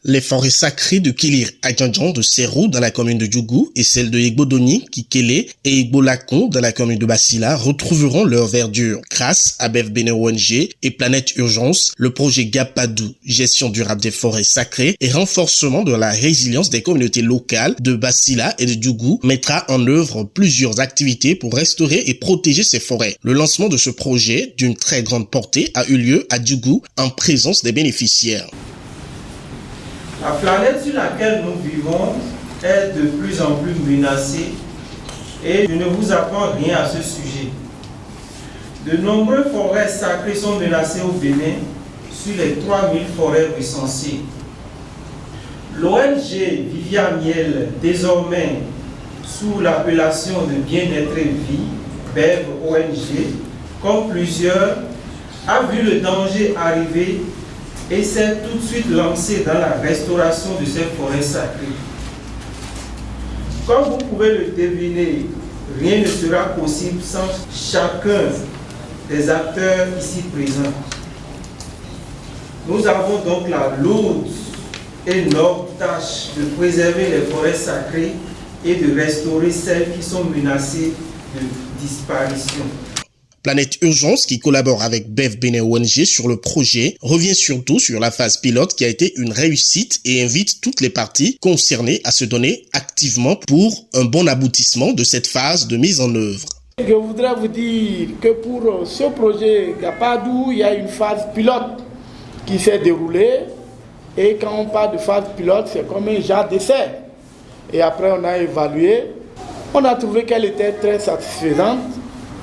Les forêts sacrées de Kilir à Djandjan de Serrou dans la commune de Djougou et celles de Igbodoni, Kikele et Igbolakon dans la commune de Bassila retrouveront leur verdure grâce à Bev Bene ONG et Planète Urgence, le projet Gapadou, gestion durable des forêts sacrées et renforcement de la résilience des communautés locales de Bassila et de Djougou mettra en œuvre plusieurs activités pour restaurer et protéger ces forêts. Le lancement de ce projet d'une très grande portée a eu lieu à Djougou en présence des bénéficiaires. La planète sur laquelle nous vivons est de plus en plus menacée et je ne vous apprends rien à ce sujet. De nombreuses forêts sacrées sont menacées au Bénin sur les 3000 forêts recensées. L'ONG Vivia Miel, désormais sous l'appellation de Bien-être et Vie, BEV ONG, comme plusieurs, a vu le danger arriver et s'est tout de suite lancé dans la restauration de ces forêts sacrées. Comme vous pouvez le deviner, rien ne sera possible sans chacun des acteurs ici présents. Nous avons donc la lourde et noble tâche de préserver les forêts sacrées et de restaurer celles qui sont menacées de disparition. Planète Urgence, qui collabore avec Bev Bene ONG sur le projet, revient surtout sur la phase pilote qui a été une réussite et invite toutes les parties concernées à se donner activement pour un bon aboutissement de cette phase de mise en œuvre. Je voudrais vous dire que pour ce projet Gapadou, il y a une phase pilote qui s'est déroulée. Et quand on parle de phase pilote, c'est comme un genre d'essai. Et après, on a évalué. On a trouvé qu'elle était très satisfaisante.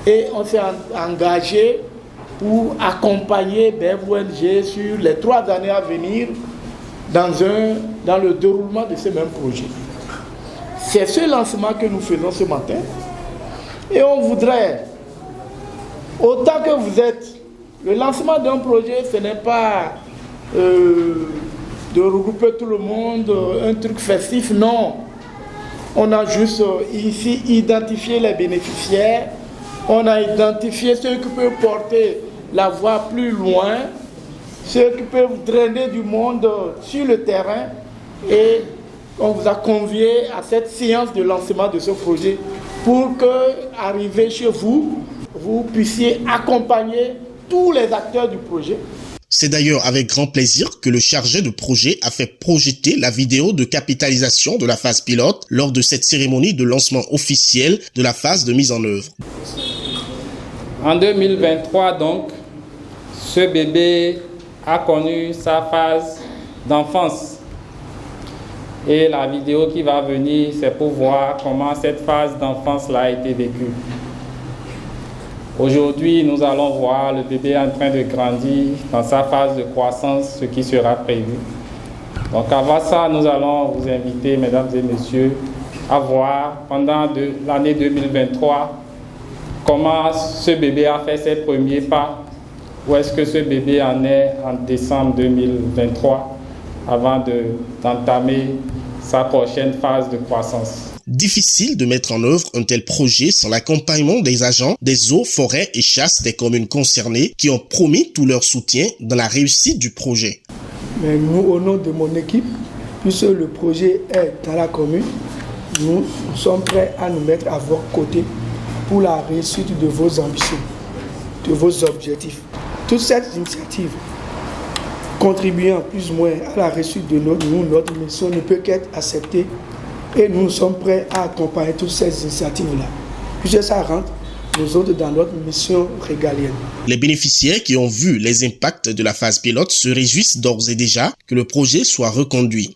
Et on s'est engagé pour accompagner BEV-ONG sur les 3 années à venir dans le déroulement de ce même projet. C'est ce lancement que nous faisons ce matin. Et on voudrait, autant que vous êtes, le lancement d'un projet, ce n'est pas de regrouper tout le monde, un truc festif, non. On a juste ici identifié les bénéficiaires. On a identifié ceux qui peuvent porter la voie plus loin, ceux qui peuvent drainer du monde sur le terrain. Et on vous a convié à cette séance de lancement de ce projet pour que, arrivé chez vous, vous puissiez accompagner tous les acteurs du projet. C'est d'ailleurs avec grand plaisir que le chargé de projet a fait projeter la vidéo de capitalisation de la phase pilote lors de cette cérémonie de lancement officiel de la phase de mise en œuvre. En 2023, donc, ce bébé a connu sa phase d'enfance. Et la vidéo qui va venir, c'est pour voir comment cette phase d'enfance-là a été vécue. Aujourd'hui, nous allons voir le bébé en train de grandir dans sa phase de croissance, ce qui sera prévu. Donc avant ça, nous allons vous inviter, mesdames et messieurs, à voir pendant l'année 2023 comment ce bébé a fait ses premiers pas, où est-ce que ce bébé en est en décembre 2023 avant d'entamer sa prochaine phase de croissance. Difficile de mettre en œuvre un tel projet sans l'accompagnement des agents des eaux, forêts et chasses des communes concernées qui ont promis tout leur soutien dans la réussite du projet. Mais nous, au nom de mon équipe, puisque le projet est dans la commune, nous sommes prêts à nous mettre à votre côté pour la réussite de vos ambitions, de vos objectifs. Toute cette initiative contribuant plus ou moins à la réussite de notre mission ne peut qu'être acceptée et nous sommes prêts à accompagner toutes ces initiatives-là. Puisque ça rentre, nous autres, dans notre mission régalienne. Les bénéficiaires qui ont vu les impacts de la phase pilote se réjouissent d'ores et déjà que le projet soit reconduit.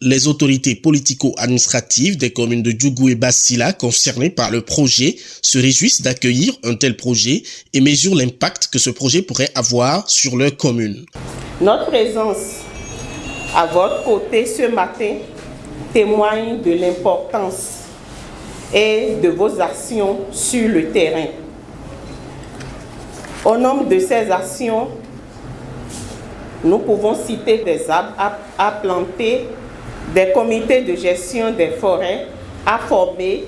Les autorités politico-administratives des communes de Djougou et Bassila concernées par le projet se réjouissent d'accueillir un tel projet et mesurent l'impact que ce projet pourrait avoir sur leur commune. Notre présence à votre côté ce matin témoigne de l'importance et de vos actions sur le terrain. Au nombre de ces actions, nous pouvons citer des arbres à planter, des comités de gestion des forêts à former,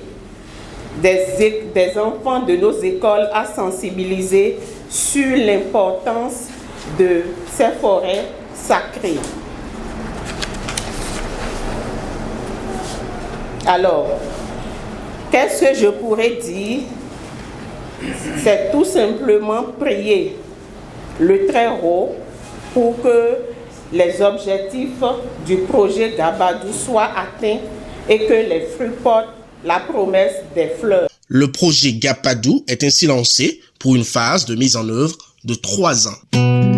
des enfants de nos écoles à sensibiliser sur l'importance de ces forêts sacrées. Alors, qu'est-ce que je pourrais dire? C'est tout simplement prier le Très-Haut pour que les objectifs du projet Gabadou soient atteints et que les fruits portent la promesse des fleurs. Le projet Gapadou est ainsi lancé pour une phase de mise en œuvre de 3 ans.